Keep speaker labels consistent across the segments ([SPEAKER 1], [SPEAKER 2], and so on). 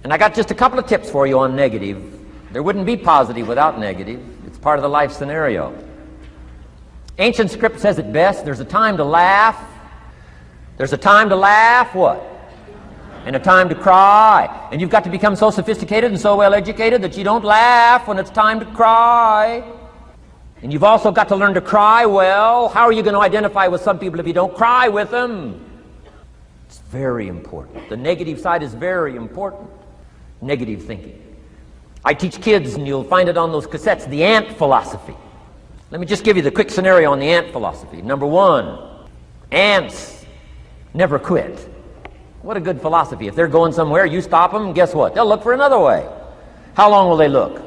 [SPEAKER 1] And I got just a couple of tips for you on negative. There wouldn't be positive without negative. It's part of the life scenario. Ancient script says it best. There's a time to laugh. There's a time to laugh, what? And a time to cry. And you've got to become so sophisticated and so well educated that you don't laugh when it's time to cry. And you've also got to learn to cry well. How are you going to identify with some people if you don't cry with them? It's very important. The negative side is very important. Negative thinking. I teach kids, and you'll find it on those cassettes, the ant philosophy. Let me just give you the quick scenario on the ant philosophy. Number one, ants never quit. What a good philosophy. If they're going somewhere, you stop them, guess what? They'll look for another way. How long will they look?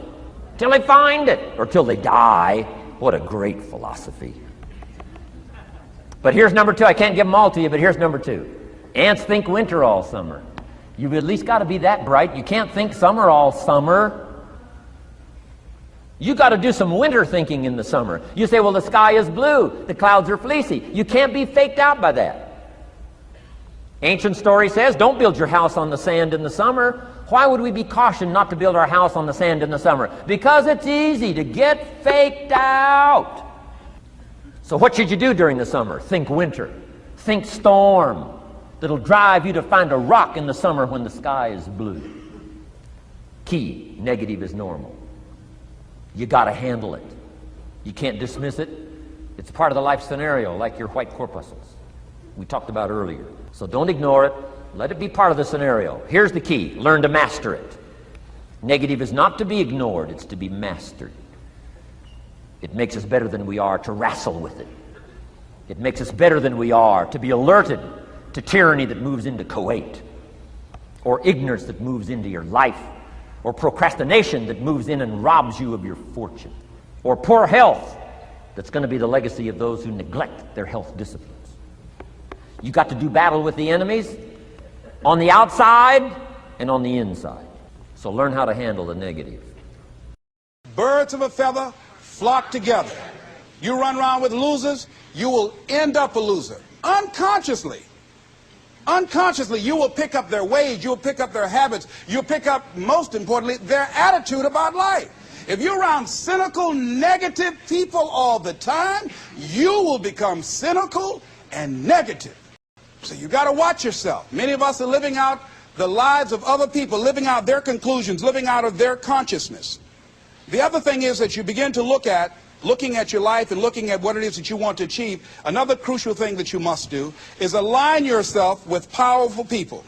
[SPEAKER 1] Till they find it, or till they die. What a great philosophy. But here's number two. I can't give them all to you, but here's number two. Ants think winter all summer. You've at least got to be that bright. You can't think summer all summer. You got to do some winter thinking in the summer. You say, well, the sky is blue, the clouds are fleecy. You can't be faked out by that. Ancient story says, don't build your house on the sand in the summer. Why would we be cautioned not to build our house on the sand in the summer? Because it's easy to get faked out. So what should you do during the summer? Think winter. Think storm. That'll drive you to find a rock in the summer when the sky is blue. Key, negative is normal. You got to handle it. You can't dismiss it. It's part of the life scenario, like your white corpuscles we talked about earlier. So don't ignore it. Let it be part of the scenario. Here's the key. Learn to master it. Negative is not to be ignored. It's to be mastered. It makes us better than we are to wrestle with it. It makes us better than we are to be alerted to tyranny that moves into Kuwait, or ignorance that moves into your life, or procrastination that moves in and robs you of your fortune, or poor health that's going to be the legacy of those who neglect their health disciplines. You got to do battle with the enemies on the outside and on the inside. So learn how to handle the negative.
[SPEAKER 2] Birds of a feather flock together. You run around with losers, you will end up a loser. Unconsciously. Unconsciously, you will pick up their ways, you'll pick up their habits, you'll pick up, most importantly, their attitude about life. If you're around cynical, negative people all the time, you will become cynical and negative. So you got to watch yourself. Many of us are living out the lives of other people, living out their conclusions, living out of their consciousness. The other thing is that you begin to looking at your life and looking at what it is that you want to achieve. Another crucial thing that you must do is align yourself with powerful people.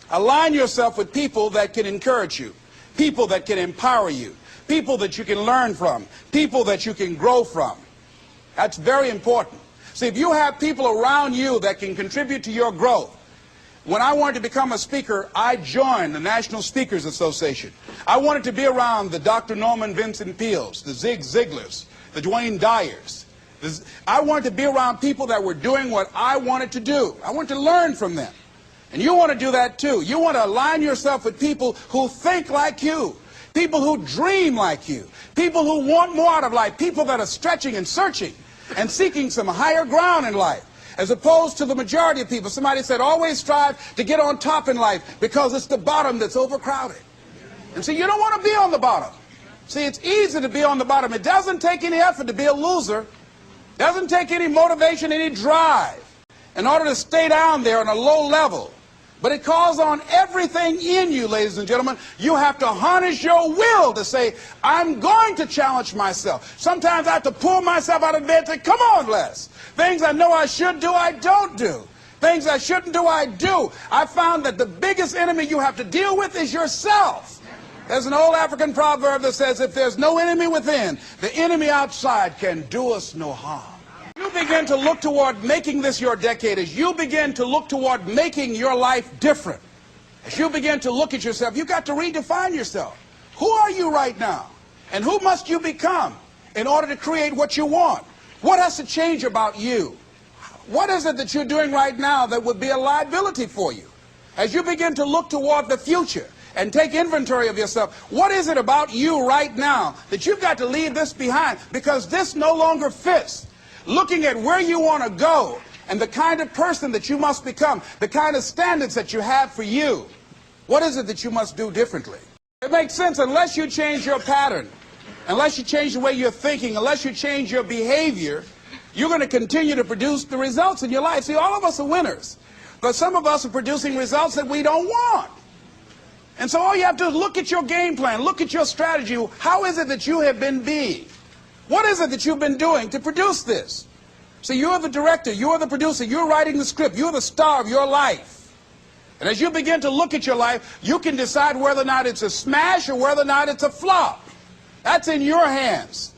[SPEAKER 2] Align yourself with people that can encourage you, people that can empower you, people that you can learn from, people that you can grow from. That's very important. See, if you have people around you that can contribute to your growth. When I wanted to become a speaker, I joined the National Speakers Association. I wanted to be around the Dr. Norman Vincent Peales, the Zig Ziglars, the Dwayne Dyers. I wanted to be around people that were doing what I wanted to do. I wanted to learn from them. And you want to do that too. You want to align yourself with people who think like you, people who dream like you, people who want more out of life, people that are stretching and searching and seeking some higher ground in life. As opposed to the majority of people. Somebody said, always strive to get on top in life because it's the bottom that's overcrowded. And so you don't want to be on the bottom. See, it's easy to be on the bottom. It doesn't take any effort to be a loser. It doesn't take any motivation, any drive in order to stay down there on a low level. But it calls on everything in you, ladies and gentlemen. You have to harness your will to say, I'm going to challenge myself. Sometimes I have to pull myself out of bed and say, come on, Les. Things I know I should do, I don't do. Things I shouldn't do, I do. I found that the biggest enemy you have to deal with is yourself. There's an old African proverb that says, if there's no enemy within, the enemy outside can do us no harm. You begin to look toward making this your decade, as you begin to look toward making your life different, as you begin to look at yourself, you've got to redefine yourself. Who are you right now? And who must you become in order to create what you want? What has to change about you? What is it that you're doing right now that would be a liability for you? As you begin to look toward the future and take inventory of yourself, what is it about you right now that you've got to leave this behind because this no longer fits? Looking at where you want to go and the kind of person that you must become, the kind of standards that you have for you. What is it that you must do differently? It makes sense. Unless you change your pattern, unless you change the way you're thinking, unless you change your behavior, you're going to continue to produce the results in your life. See, all of us are winners, but some of us are producing results that we don't want. And so all you have to do is look at your game plan, look at your strategy. How is it that you have been being? What is it that you've been doing to produce this? So you're the director, you're the producer, you're writing the script, you're the star of your life. And as you begin to look at your life, you can decide whether or not it's a smash or whether or not it's a flop. That's in your hands.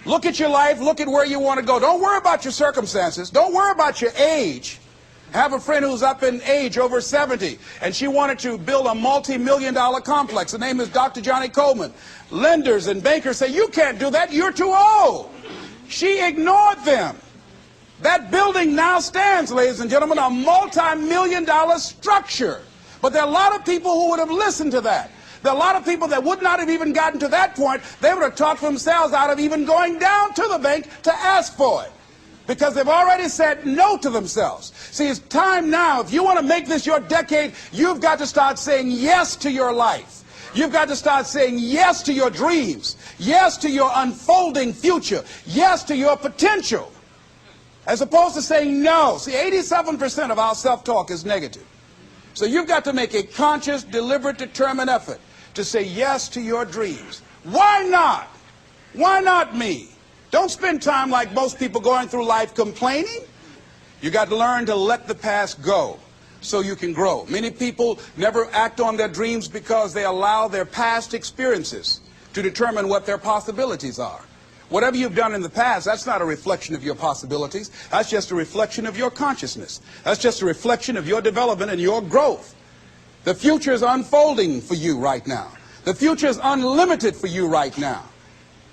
[SPEAKER 2] Look at your life, look at where you want to go. Don't worry about your circumstances. Don't worry about your age. I have a friend who's up in age, over 70, and she wanted to build a multi-million-dollar complex. The name is Dr. Johnny Coleman. Lenders and bankers say, you can't do that, you're too old. She ignored them. That building now stands, ladies and gentlemen, a multi-million-dollar structure. But there are a lot of people who would have listened to that. There are a lot of people that would not have even gotten to that point. They would have talked themselves out of even going down to the bank to ask for it, because they've already said no to themselves. See, it's time now. If you want to make this your decade, you've got to start saying yes to your life. You've got to start saying yes to your dreams, yes to your unfolding future, yes to your potential, as opposed to saying no. See, 87% of our self-talk is negative. So you've got to make a conscious, deliberate, determined effort to say yes to your dreams. Why not? Why not me? Don't spend time like most people going through life complaining. You got to learn to let the past go so you can grow. Many people never act on their dreams because they allow their past experiences to determine what their possibilities are. Whatever you've done in the past, that's not a reflection of your possibilities. That's just a reflection of your consciousness. That's just a reflection of your development and your growth. The future is unfolding for you right now. The future is unlimited for you right now.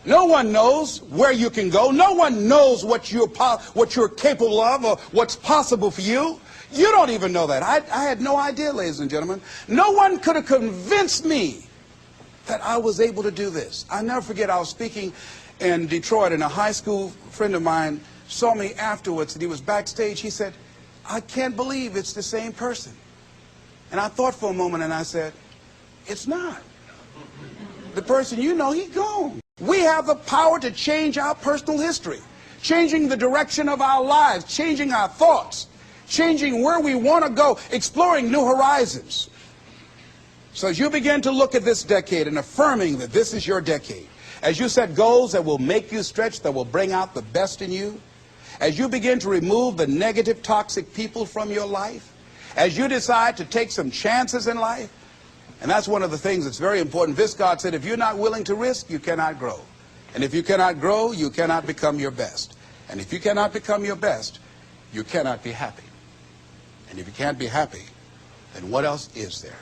[SPEAKER 2] No one knows where you can go. No one knows what you're capable of or what's possible for you. You don't even know that. I had no idea, ladies and gentlemen. No one could have convinced me that I was able to do this. I'll never forget, I was speaking in Detroit, and a high school friend of mine saw me afterwards, and he was backstage. He said, I can't believe it's the same person. And I thought for a moment, and I said, it's not. The person you know, he's gone. We have the power to change our personal history, changing the direction of our lives, changing our thoughts, changing where we want to go, exploring new horizons. So as you begin to look at this decade and affirming that this is your decade, as you set goals that will make you stretch, that will bring out the best in you, as you begin to remove the negative, toxic people from your life, as you decide to take some chances in life, and that's one of the things that's very important. Viscard said, if you're not willing to risk, you cannot grow. And if you cannot grow, you cannot become your best. And if you cannot become your best, you cannot be happy. And if you can't be happy, then what else is there?